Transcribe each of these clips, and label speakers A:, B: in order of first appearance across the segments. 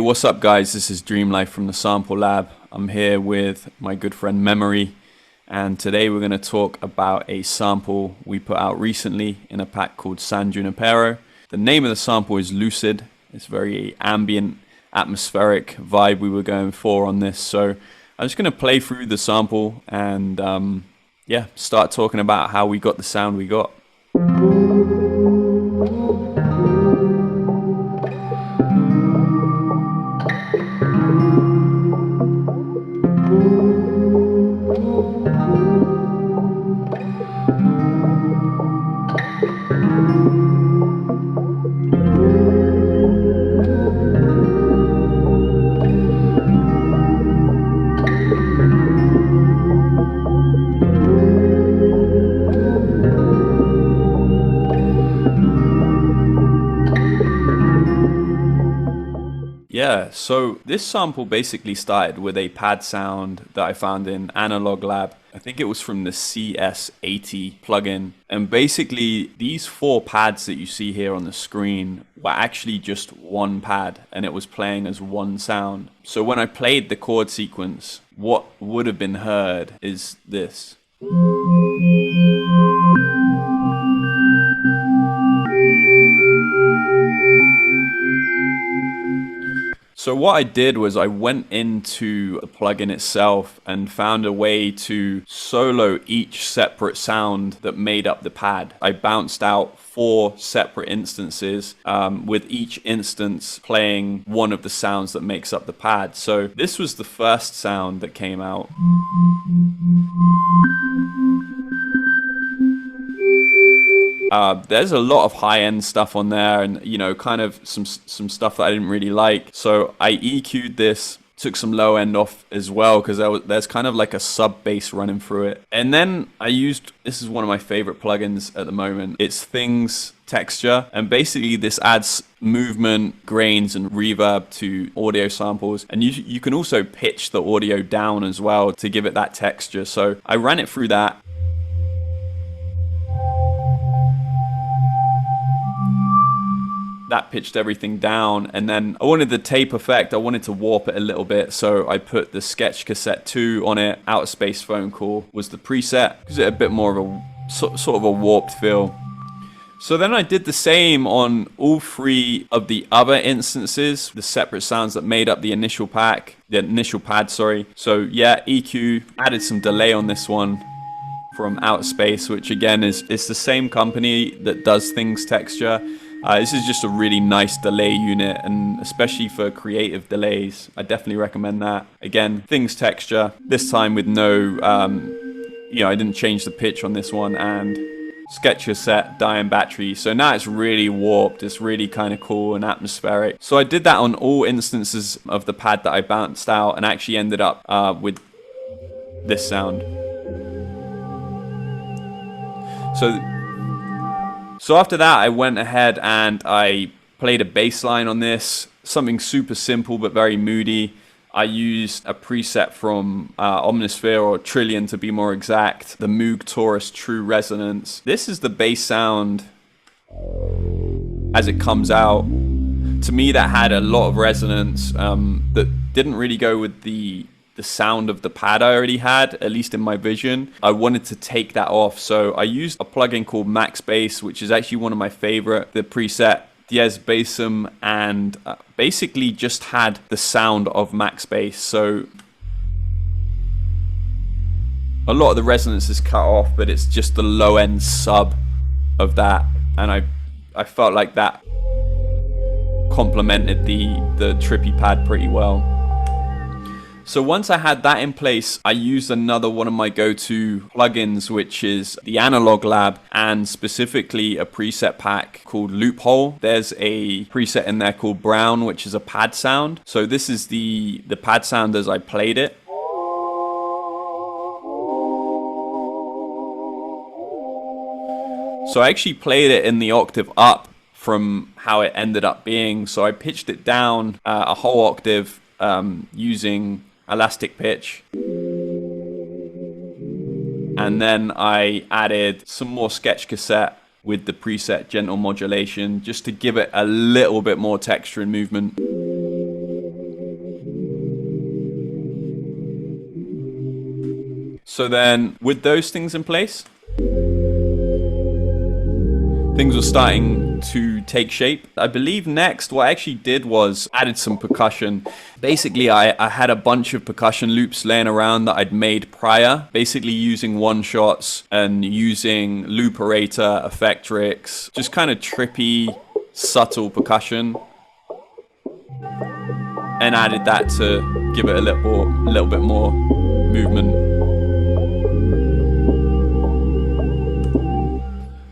A: what's up guys? This is Dream Life from the Sample Lab. I'm here with my good friend Memory, and today we're going to talk about a sample we put out recently in a pack called San Junipero. The name of the sample is Lucid. It's very ambient, atmospheric vibe we were going for on this. So I'm just going to play through the sample and yeah, start talking about how we got the sound we got. Yeah, so this sample basically started with a pad sound that I found in Analog Lab. I think it was from the CS80 plugin. And basically these 4 pads that you see here on the screen were actually just one pad, and it was playing as one sound. So when I played the chord sequence, what would have been heard is this. So what I did was I went into the plugin itself and found a way to solo each separate sound that made up the pad. I bounced out 4 separate instances, with each instance playing one of the sounds that makes up the pad. So this was the first sound that came out. There's a lot of high-end stuff on there, and you know, kind of some stuff that I didn't really like. So I EQ'd this, took some low end off as well, because there's kind of like a sub bass running through it. And then I used, this is one of my favorite plugins at the moment. It's Things Texture, and basically this adds movement, grains, and reverb to audio samples. And you can also pitch the audio down as well to give it that texture. So I ran it through that. That pitched everything down, and then I wanted the tape effect. I wanted to warp it a little bit, so I put the Sketch Cassette 2 on it. Outer Space Phone Call was the preset, gives it a bit more of a sort of a warped feel. So then I did the same on all 3 of the other instances, the separate sounds that made up the initial pad, sorry. So yeah, EQ, added some delay on this one from Outer Space, which again is the same company that does Things Texture. This is just a really nice delay unit, and especially for creative delays, I definitely recommend that. Again, Things Texture, this time with no, you know, I didn't change the pitch on this one, and Sketch Cassette, dying battery. So now it's really warped, it's really kind of cool and atmospheric. So I did that on all instances of the pad that I bounced out, and actually ended up with this sound. So after that, I went ahead and I played a bass line on this, something super simple but very moody. I used a preset from Omnisphere, or Trillion to be more exact, the Moog Taurus True Resonance. This is the bass sound as it comes out. To me, that had a lot of resonance that didn't really go with the sound of the pad I already had, at least in my vision. I wanted to take that off, so I used a plugin called Max Bass, which is actually one of my favorite. The preset Diez Bassum, and basically just had the sound of Max Bass. So a lot of the resonance is cut off, but it's just the low end sub of that, and I felt like that complemented the trippy pad pretty well. So once I had that in place, I used another one of my go-to plugins, which is the Analog Lab, and specifically a preset pack called Loophole. There's a preset in there called Brown, which is a pad sound. So this is the pad sound as I played it. So I actually played it in the octave up from how it ended up being. So I pitched it down a whole octave using elastic pitch, and then I added some more Sketch Cassette with the preset Gentle Modulation, just to give it a little bit more texture and movement. So then with those things in place, things were starting to take shape. I believe next what I actually did was added some percussion. Basically, I had a bunch of percussion loops laying around that I'd made prior, basically using one-shots and using looperator, effectrix, just kind of trippy, subtle percussion, and added that to give it a little bit more movement.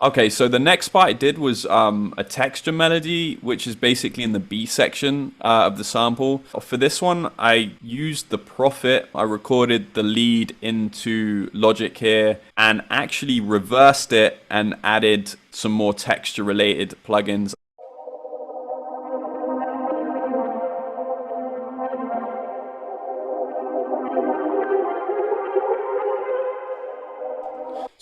A: Okay, so the next part I did was a texture melody, which is basically in the B section of the sample. For this one, I used the Prophet. I recorded the lead into Logic here and actually reversed it and added some more texture related plugins.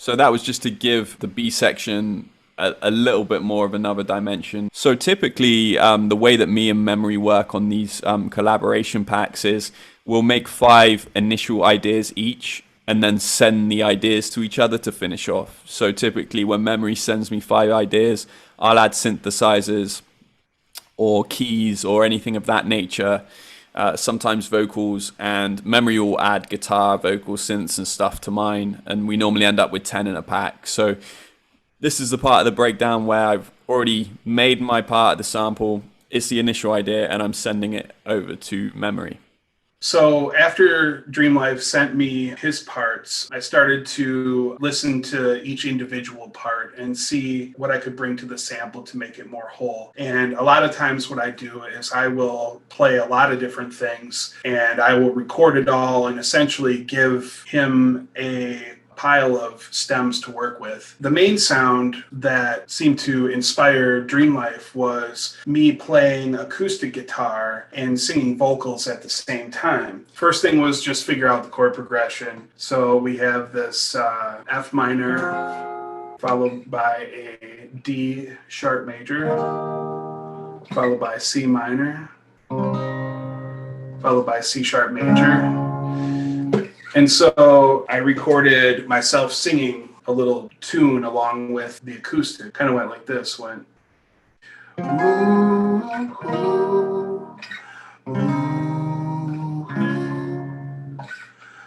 A: So that was just to give the B section a little bit more of another dimension. So typically, the way that me and Memory work on these collaboration packs is we'll make 5 initial ideas each and then send the ideas to each other to finish off. So typically when Memory sends me 5 ideas, I'll add synthesizers or keys or anything of that nature. Sometimes vocals, and Memory will add guitar, vocal, synths and stuff to mine, and we normally end up with 10 in a pack. So this is the part of the breakdown where I've already made my part of the sample. It's the initial idea and I'm sending it over to Memory.
B: So after Dreamlife sent me his parts, I started to listen to each individual part and see what I could bring to the sample to make it more whole. And a lot of times what I do is I will play a lot of different things and I will record it all and essentially give him a pile of stems to work with. The main sound that seemed to inspire Dreamlife was me playing acoustic guitar and singing vocals at the same time. First thing was just figure out the chord progression. So we have this F minor, followed by a D sharp major, followed by C minor, followed by C sharp major. And so I recorded myself singing a little tune along with the acoustic. Kind of went like this, went.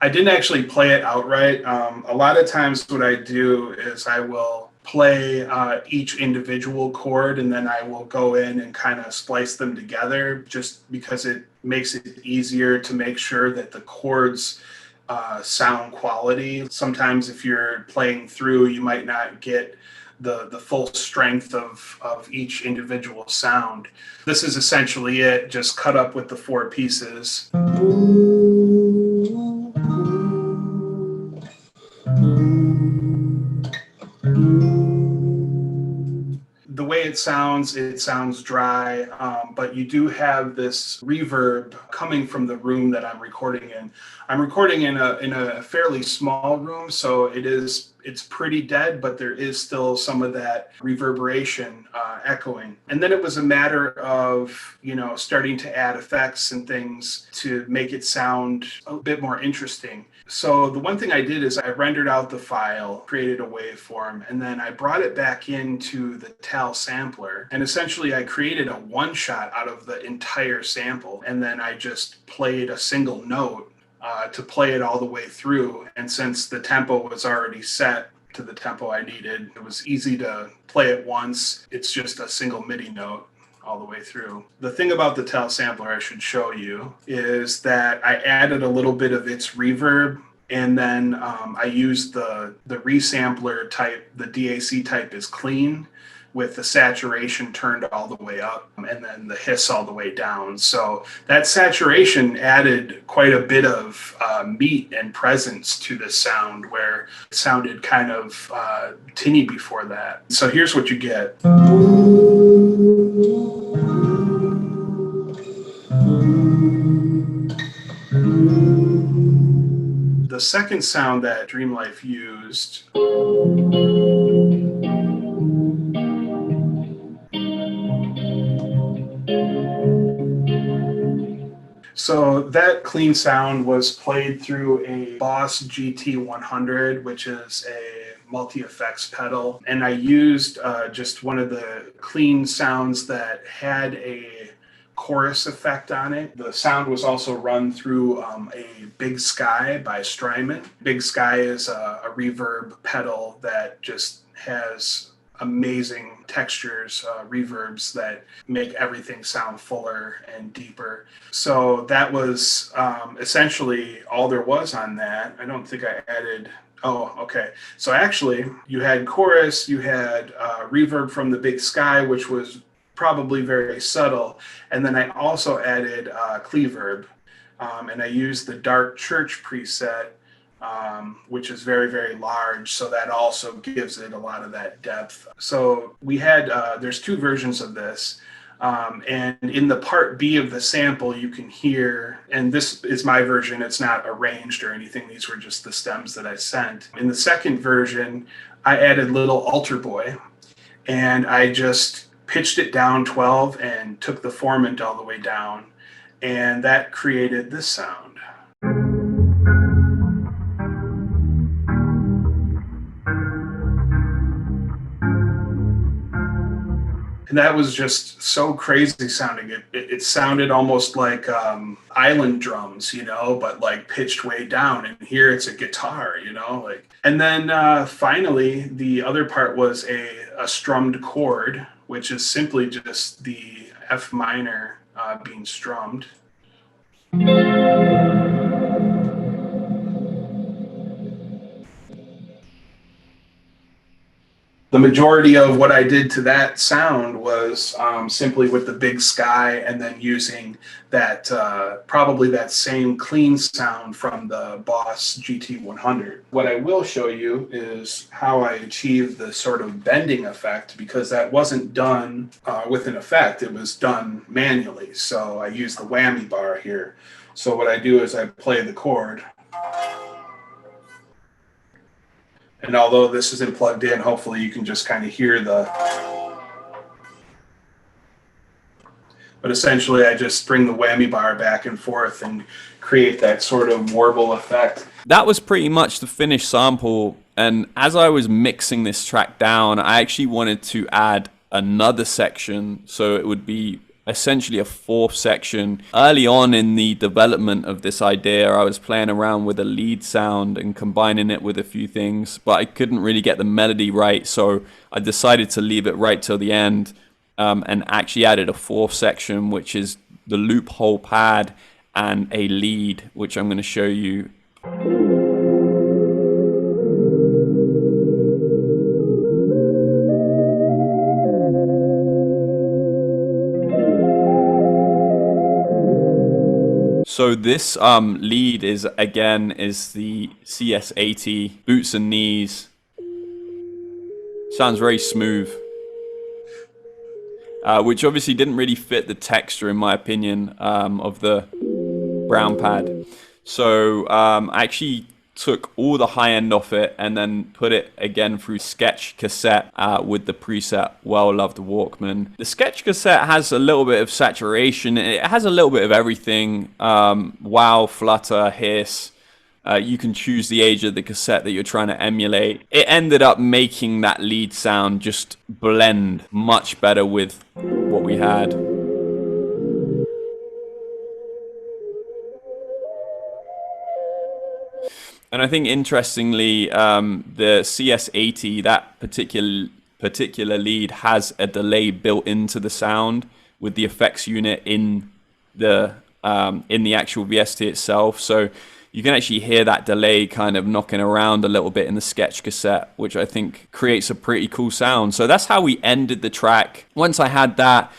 B: I didn't actually play it outright. A lot of times what I do is I will play each individual chord and then I will go in and kind of splice them together just because it makes it easier to make sure that the chords sound quality. Sometimes if you're playing through, you might not get the full strength of each individual sound. This is essentially it, just cut up with the 4 pieces. The way it sounds dry, but you do have this reverb coming from the room that I'm recording in. I'm recording in a fairly small room, so it's pretty dead, but there is still some of that reverberation echoing. And then it was a matter of, starting to add effects and things to make it sound a bit more interesting. So the one thing I did is I rendered out the file, created a waveform, and then I brought it back into the TAL sampler. And essentially I created a one-shot out of the entire sample. And then I just played a single note to play it all the way through. And since the tempo was already set to the tempo I needed, it was easy to play it once. It's just a single MIDI note all the way through. The thing about the TAL sampler I should show you is that I added a little bit of its reverb, and then I used the resampler type. The DAC type is clean with the saturation turned all the way up and then the hiss all the way down. So that saturation added quite a bit of meat and presence to the sound, where it sounded kind of tinny before that. So here's what you get. The second sound that Dreamlife used So that clean sound was played through a Boss GT100, which is a multi-effects pedal. And I used just one of the clean sounds that had a chorus effect on it. The sound was also run through a Big Sky by Strymon. Big Sky is a reverb pedal that just has amazing textures, reverbs that make everything sound fuller and deeper. So that was essentially all there was on that. I don't think I added. Oh, okay. So actually, you had chorus, you had reverb from the Big Sky, which was probably very subtle. And then I also added cleaverb. And I used the Dark Church preset, which is very, very large. So that also gives it a lot of that depth. So we had, there's two versions of this. And in the part B of the sample, you can hear, and this is my version, it's not arranged or anything. These were just the stems that I sent. In the second version, I added Little Altar Boy, and I just pitched it down 12 and took the formant all the way down. And that created this sound. And that was just so crazy sounding. It sounded almost like island drums, you know, but like pitched way down. And here it's a guitar, you know, like. And then finally, the other part was a strummed chord, which is simply just the F minor being strummed. The majority of what I did to that sound was simply with the Big Sky and then using that, probably that same clean sound from the Boss GT100. What I will show you is how I achieved the sort of bending effect, because that wasn't done with an effect, it was done manually. So I use the whammy bar here. So what I do is I play the chord. And although this isn't plugged in, hopefully you can just kind of hear the... But essentially I just bring the whammy bar back and forth and create that sort of warble effect.
A: That was pretty much the finished sample. And as I was mixing this track down, I actually wanted to add another section. So it would be essentially a fourth section. Early on in the development of this idea, I was playing around with a lead sound and combining it with a few things, but I couldn't really get the melody right, so I decided to leave it right till the end, and actually added a fourth section, which is the loophole pad and a lead, which I'm going to show you. So this lead is the CS80, boots and knees. Sounds very smooth, which obviously didn't really fit the texture, in my opinion, of the brown pad. So I actually took all the high end off it and then put it again through Sketch cassette with the preset Well Loved Walkman. The Sketch cassette has a little bit of saturation. It has a little bit of everything. Wow, flutter, hiss. You can choose the age of the cassette that you're trying to emulate. It ended up making that lead sound just blend much better with what we had. And I think interestingly, the CS80, that particular lead has a delay built into the sound with the effects unit in the actual VST itself. So you can actually hear that delay kind of knocking around a little bit in the Sketch cassette, which I think creates a pretty cool sound. So that's how we ended the track. Once I had that,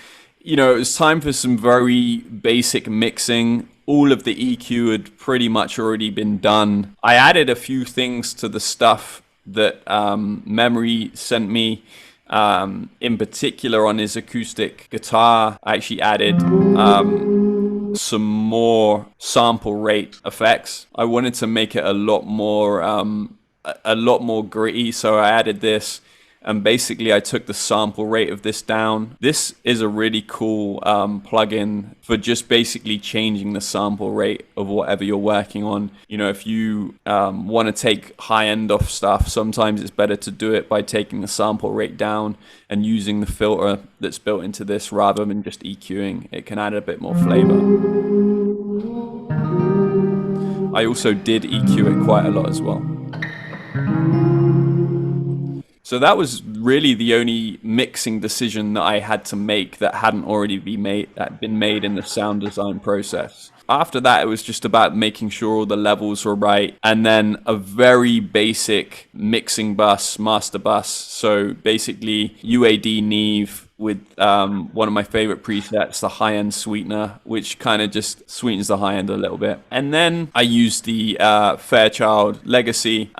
A: you know, it was time for some very basic mixing. All of the EQ had pretty much already been done. I added a few things to the stuff that Memory sent me. In particular, on his acoustic guitar, I actually added some more sample rate effects. I wanted to make it a lot more gritty, so I added this. And basically I took the sample rate of this down. This is a really cool plugin for just basically changing the sample rate of whatever you're working on. You know, if you want to take high end off stuff, sometimes it's better to do it by taking the sample rate down and using the filter that's built into this rather than just EQing. It can add a bit more flavor. I also did EQ it quite a lot as well. So that was really the only mixing decision that I had to make that hadn't already been made in the sound design process. After that, it was just about making sure all the levels were right, and then a very basic mixing bus, master bus. So basically UAD Neve with one of my favorite presets, the high-end sweetener, which kind of just sweetens the high end a little bit. And then I used the Fairchild Legacy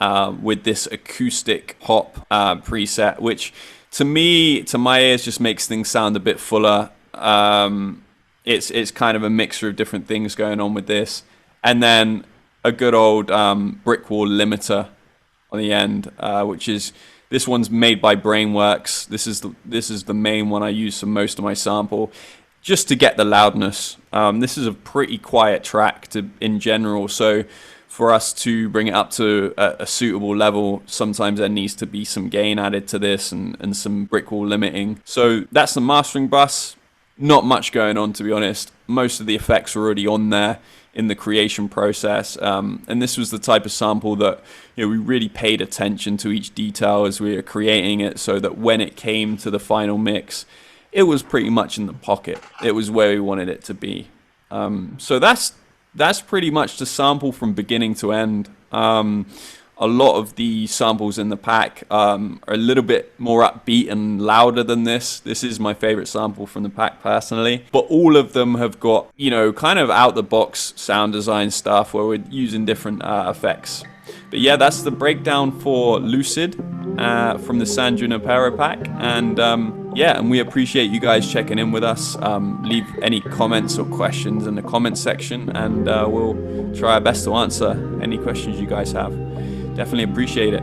A: with this acoustic pop preset, which to me, to my ears, just makes things sound a bit fuller. It's kind of a mixture of different things going on with this. And then a good old brick wall limiter on the end, which is, this one's made by Brainworks. This is the main one I use for most of my sample, just to get the loudness. This is a pretty quiet track in general, so for us to bring it up to a suitable level, sometimes there needs to be some gain added to this and some brick wall limiting. So that's the mastering bus. Not much going on, to be honest. Most of the effects were already on there in the creation process, and this was the type of sample that, you know, we really paid attention to each detail as we were creating it, so that when it came to the final mix, it was pretty much in the pocket. It was where we wanted it to be. So that's pretty much the sample from beginning to end. A lot of the samples in the pack are a little bit more upbeat and louder than this. This is my favorite sample from the pack personally. But all of them have got, you know, kind of out-the-box sound design stuff where we're using different effects. But yeah, that's the breakdown for Lucid from the San Junipero pack. And yeah, and we appreciate you guys checking in with us. Leave any comments or questions in the comment section, and we'll try our best to answer any questions you guys have. Definitely appreciate it.